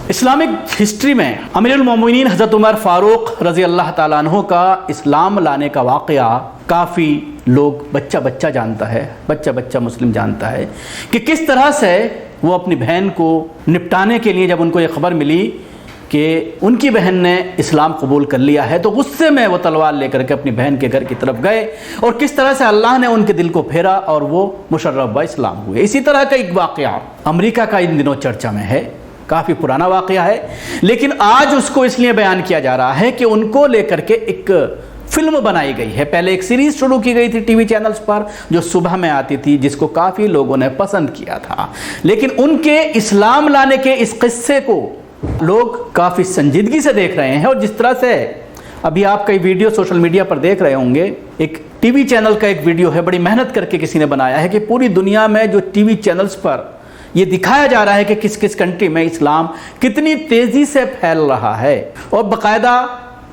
Islamic history में अमीरुल मोमिनीन हज़रत उमर फ़ारूक रज़ी अल्लाह ताला अन्हु का इस्लाम लाने का वाक़या काफ़ी लोग बच्चा जानता है, बच्चा मुस्लिम जानता है कि किस तरह से वो अपनी बहन को निपटाने के लिए जब उनको ये ख़बर मिली कि उनकी बहन ने इस्लाम कबूल कर लिया है तो गुस्से में वो तलवार लेकर के अपनी बहन के घर की तरफ गए और किस तरह से अल्लाह ने उनके दिल को फेरा और वो मुशर्रफ व इस्लाम हुए। इसी तरह का एक वाक़या अमेरिका का इन दिनों चर्चा में है, काफ़ी पुराना वाक़या है, लेकिन आज उसको इसलिए बयान किया जा रहा है कि उनको लेकर के एक फिल्म बनाई गई है। पहले एक सीरीज़ शुरू की गई थी टीवी चैनल्स पर जो सुबह में आती थी, जिसको काफ़ी लोगों ने पसंद किया था, लेकिन उनके इस्लाम लाने के इस किस्से को लोग काफ़ी संजीदगी से देख रहे हैं। और जिस तरह से अभी आप कई वीडियो सोशल मीडिया पर देख रहे होंगे, एक टीवी चैनल का एक वीडियो है, बड़ी मेहनत करके किसी ने बनाया है कि पूरी दुनिया में जो टीवी चैनल्स पर ये दिखाया जा रहा है कि किस किस कंट्री में इस्लाम कितनी तेज़ी से फैल रहा है और बाकायदा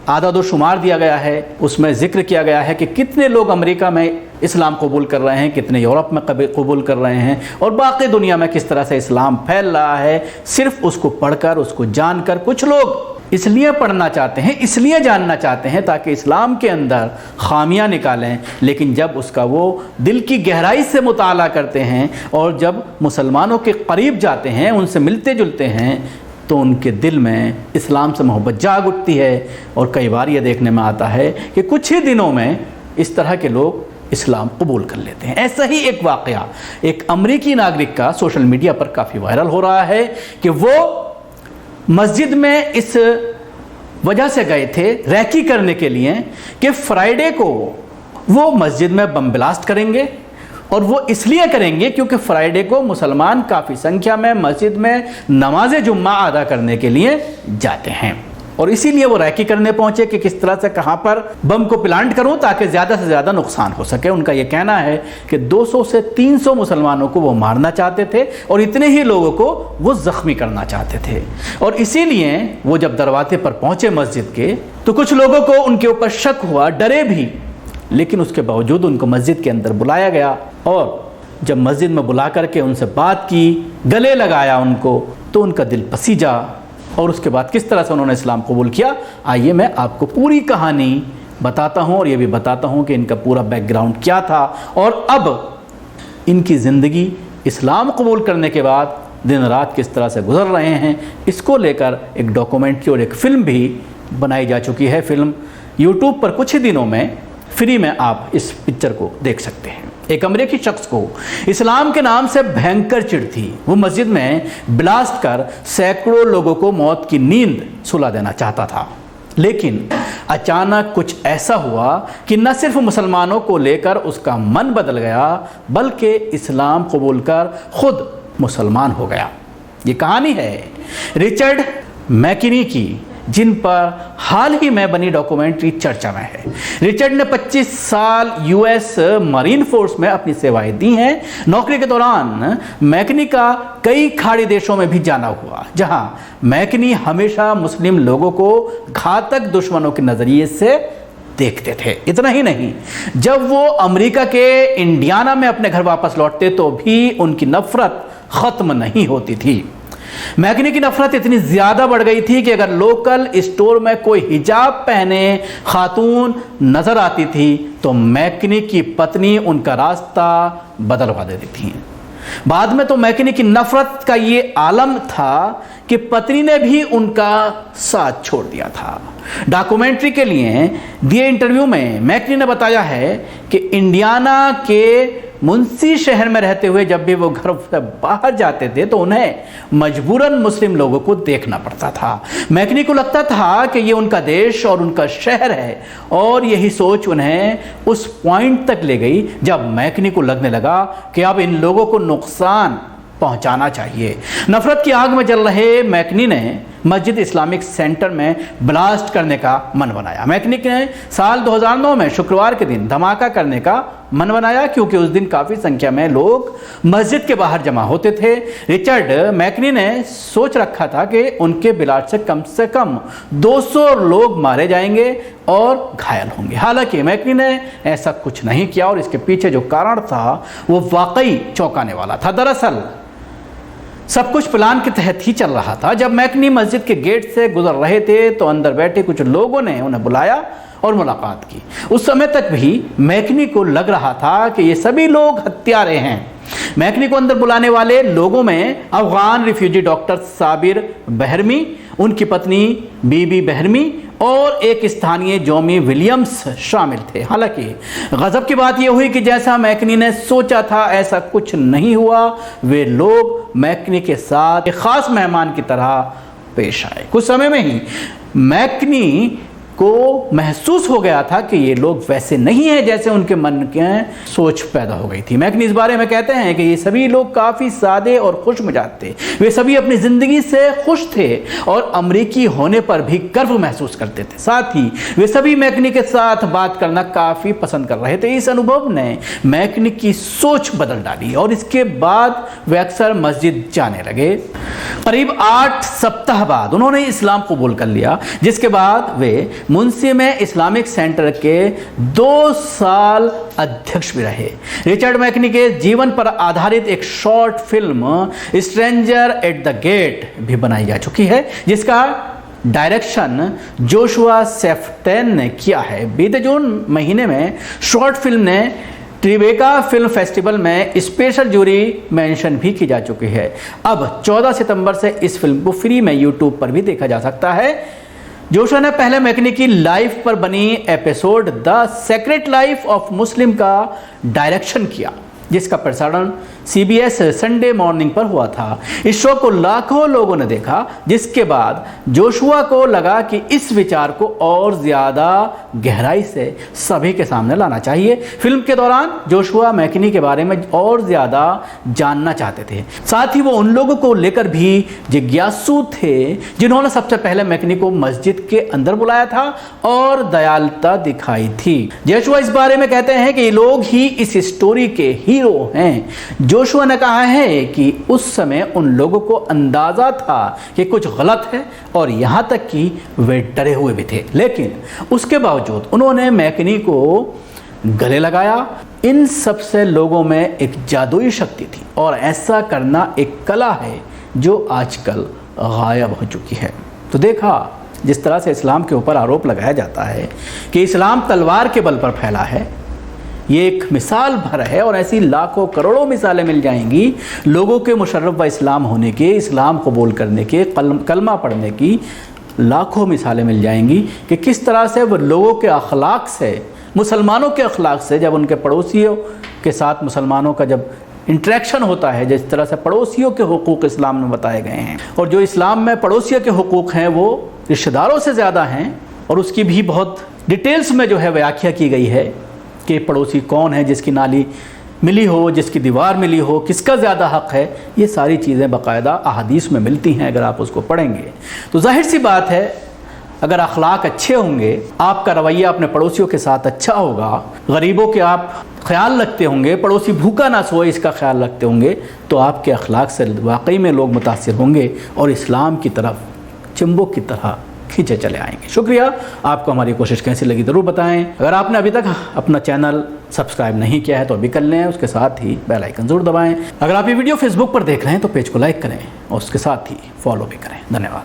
आदाद शुमार दिया गया है, उसमें जिक्र किया गया है कि कितने लोग अमेरिका में इस्लाम कबूल कर रहे हैं, कितने यूरोप में कबूल कर रहे हैं और बाकी दुनिया में किस तरह से इस्लाम फैल रहा है। सिर्फ उसको पढ़कर, उसको जानकर, कुछ लोग इसलिए पढ़ना चाहते हैं, इसलिए जानना चाहते हैं ताकि इस्लाम के अंदर खामियां निकालें, लेकिन जब उसका वो दिल की गहराई से मुताला करते हैं और जब मुसलमानों के करीब जाते हैं, उनसे मिलते जुलते हैं, तो उनके दिल में इस्लाम से मोहब्बत जाग उठती है। और कई बार ये देखने में आता है कि कुछ ही दिनों में इस तरह के लोग इस्लाम कबूल कर लेते हैं। ऐसा ही एक वाक़या एक अमरीकी नागरिक का सोशल मीडिया पर काफ़ी वायरल हो रहा है कि वो मस्जिद में इस वजह से गए थे रैकी करने के लिए कि फ्राइडे को वो मस्जिद में बम ब्लास्ट करेंगे, और वो इसलिए करेंगे क्योंकि फ्राइडे को मुसलमान काफ़ी संख्या में मस्जिद में नमाज जुम्मा अदा करने के लिए जाते हैं। और इसीलिए वो रैकी करने पहुंचे कि किस तरह से कहां पर बम को प्लांट करूं ताकि ज़्यादा से ज़्यादा नुकसान हो सके। उनका ये कहना है कि 200 से 300 मुसलमानों को वो मारना चाहते थे और इतने ही लोगों को वो ज़ख्मी करना चाहते थे। और इसीलिए वो जब दरवाजे पर पहुंचे मस्जिद के तो कुछ लोगों को उनके ऊपर शक हुआ, डरे भी, लेकिन उसके बावजूद उनको मस्जिद के अंदर बुलाया गया और जब मस्जिद में बुला करके उनसे बात की, गले लगाया उनको, तो उनका दिल पसीजा और उसके बाद किस तरह से उन्होंने इस्लाम कबूल किया, आइए मैं आपको पूरी कहानी बताता हूँ और ये भी बताता हूँ कि इनका पूरा बैकग्राउंड क्या था और अब इनकी ज़िंदगी इस्लाम कबूल करने के बाद दिन रात किस तरह से गुजर रहे हैं। इसको लेकर एक डॉक्यूमेंट्री और एक फ़िल्म भी बनाई जा चुकी है। फिल्म यूट्यूब पर कुछ ही दिनों में फ्री में आप इस पिक्चर को देख सकते हैं। एक अमेरिकी शख्स को इस्लाम के नाम से भयंकर चिढ़ थी। वो मस्जिद में ब्लास्ट कर सैकड़ों लोगों को मौत की नींद सुला देना चाहता था, लेकिन अचानक कुछ ऐसा हुआ कि न सिर्फ मुसलमानों को लेकर उसका मन बदल गया बल्कि इस्लाम कबूल कर खुद मुसलमान हो गया। ये कहानी है रिचर्ड मैकिनी की, जिन पर हाल ही में बनी डॉक्यूमेंट्री चर्चा में है। रिचर्ड ने 25 साल यूएस मरीन फोर्स में अपनी सेवाएं दी हैं। नौकरी के दौरान मैकनी का कई खाड़ी देशों में भी जाना हुआ, जहां मैकनी हमेशा मुस्लिम लोगों को घातक दुश्मनों के नज़रिए से देखते थे। इतना ही नहीं, जब वो अमेरिका के इंडियाना में अपने घर वापस लौटते तो भी उनकी नफरत ख़त्म नहीं होती थी। मैकनी की नफरत इतनी ज़्यादा बढ़ गई थी कि अगर लोकल स्टोर में कोई हिजाब पहने खातून नज़र आती थी तो मैकनी की पत्नी उनका रास्ता बदलवा देती थी। बाद में तो मैकनी की नफरत का ये आलम था कि पत्नी ने भी उनका साथ छोड़ दिया था। डॉक्यूमेंट्री के लिए दिए इंटरव्यू में मैकनी ने बताया है कि इंडियाना के मुंशी शहर में रहते हुए जब भी वो घर से बाहर जाते थे तो उन्हें मजबूरन मुस्लिम लोगों को देखना पड़ता था। मैकनी को लगता था कि ये उनका देश और उनका शहर है और यही सोच उन्हें उस पॉइंट तक ले गई जब मैकनी को लगने लगा कि अब इन लोगों को नुकसान पहुंचाना चाहिए। नफरत की आग में जल रहे मैकनी ने मस्जिद इस्लामिक सेंटर में ब्लास्ट करने का मन बनाया। मैकनी ने साल 2009 में शुक्रवार के दिन धमाका करने का मन बनाया क्योंकि उस दिन काफ़ी संख्या में लोग मस्जिद के बाहर जमा होते थे। रिचर्ड मैकनी ने सोच रखा था कि उनके ब्लास्ट से कम 200 लोग मारे जाएंगे और घायल होंगे। हालांकि मैकनी ने ऐसा कुछ नहीं किया और इसके पीछे जो कारण था वो वाकई चौंकाने वाला था। दरअसल सब कुछ प्लान के तहत ही चल रहा था। जब मैकनी मस्जिद के गेट से गुजर रहे थे तो अंदर बैठे कुछ लोगों ने उन्हें बुलाया और मुलाकात की। उस समय तक भी मैकनी को लग रहा था कि ये सभी लोग हत्यारे हैं। मैकनी को अंदर बुलाने वाले लोगों में अफगान रिफ्यूजी डॉक्टर साबिर बहरमी, उनकी पत्नी बीबी बहरमी और एक स्थानीय जॉमी विलियम्स शामिल थे। हालांकि गजब की बात यह हुई कि जैसा मैकनी ने सोचा था ऐसा कुछ नहीं हुआ। वे लोग मैकनी के साथ एक खास मेहमान की तरह पेश आए। कुछ समय में ही मैकनी को महसूस हो गया था कि ये लोग वैसे नहीं हैं जैसे उनके मन के सोच पैदा हो गई थी। मैकनी इस बारे में कहते हैं कि ये सभी लोग काफ़ी सादे और खुश मिजाज थे। वे सभी अपनी ज़िंदगी से खुश थे और अमरीकी होने पर भी गर्व महसूस करते थे। साथ ही वे सभी मैकनी के साथ बात करना काफ़ी पसंद कर रहे थे। इस अनुभव ने मैकनी की सोच बदल डाली और इसके बाद वे अक्सर मस्जिद जाने लगे। करीब 8 सप्ताह बाद उन्होंने इस्लाम कबूल कर लिया, जिसके बाद वे मुंशी में इस्लामिक सेंटर के 2 साल अध्यक्ष भी रहे। रिचर्ड मैकनी के जीवन पर आधारित एक short film stranger at the gate भी बनाई जा चुकी है, जिसका डायरेक्शन जोशुआ सेफ्टेन ने किया है। बीते जून महीने में शॉर्ट फिल्म ने ट्रिबेका फिल्म फेस्टिवल में स्पेशल जूरी मेंशन भी की जा चुकी है। अब 14 सितंबर से इस फिल्म को फ्री में यूट्यूब पर भी देखा जा सकता है। जोशुआ ने पहले मैकनी की लाइफ पर बनी episode the secret life of Muslim का डायरेक्शन किया, जिसका प्रसारण CBS संडे मॉर्निंग पर हुआ था। इस शो को लाखों लोगों ने देखा, जिसके बाद जोशुआ को लगा कि इस विचार को और ज़्यादा गहराई से सभी के सामने लाना चाहिए। फिल्म के दौरान जोशुआ मैकनी के बारे में और ज़्यादा जानना चाहते थे। साथ ही वो उन लोगों को लेकर भी जिज्ञासु थे जिन्होंने सबसे पहले मैकनी को मस्जिद के अंदर बुलाया था और दयालुता दिखाई थी। जोशुआ इस बारे में कहते हैं कि ये लोग ही इस स्टोरी के हीरो हैं। जोशुआ ने कहा है कि उस समय उन लोगों को अंदाजा था कि कुछ गलत है और यहां तक कि वे डरे हुए भी थे, लेकिन उसके बावजूद उन्होंने मैकनी को गले लगाया। इन सबसे लोगों में एक जादुई शक्ति थी और ऐसा करना एक कला है जो आजकल गायब हो चुकी है। तो देखा जिस तरह से इस्लाम के ऊपर आरोप लगाया जाता है कि इस्लाम तलवार के बल पर फैला है, ये एक मिसाल भर है और ऐसी लाखों करोड़ों मिसालें मिल जाएंगी लोगों के मुशर्रफ व इस्लाम होने के, इस्लाम कबूल करने के, कलमा पढ़ने की लाखों मिसालें मिल जाएंगी कि किस तरह से वो लोगों के अखलाक से, मुसलमानों के अखलाक से, जब उनके पड़ोसियों के साथ मुसलमानों का जब इंटरेक्शन होता है, जिस तरह से पड़ोसियों के हुकूक इस्लाम में बताए गए हैं और जो इस्लाम में पड़ोसियों के हुकूक हैं वो रिश्तेदारों से ज़्यादा हैं और उसकी भी बहुत डिटेल्स में जो है व्याख्या की गई है कि पड़ोसी कौन है, जिसकी नाली मिली हो, जिसकी दीवार मिली हो, किसका ज़्यादा हक़ है। ये सारी चीज़ें बाकायदा अहादीस में मिलती हैं अगर आप उसको पढ़ेंगे। तो जाहिर सी बात है अगर अखलाक अच्छे होंगे, आपका रवैया अपने पड़ोसियों के साथ अच्छा होगा, गरीबों के आप ख्याल रखते होंगे, पड़ोसी भूखा ना सोए इसका ख्याल रखते होंगे, तो आपके अखलाक से वाकई में लोग मुतासिर होंगे और इस्लाम की तरफ चुंबक की तरह खींचे चले आएंगे। शुक्रिया। आपको हमारी कोशिश कैसी लगी ज़रूर बताएं। अगर आपने अभी तक अपना चैनल सब्सक्राइब नहीं किया है तो अभी कर लें, उसके साथ ही बेल आइकन ज़रूर दबाएं। अगर आप ये वीडियो फेसबुक पर देख रहे हैं तो पेज को लाइक करें और उसके साथ ही फॉलो भी करें। धन्यवाद।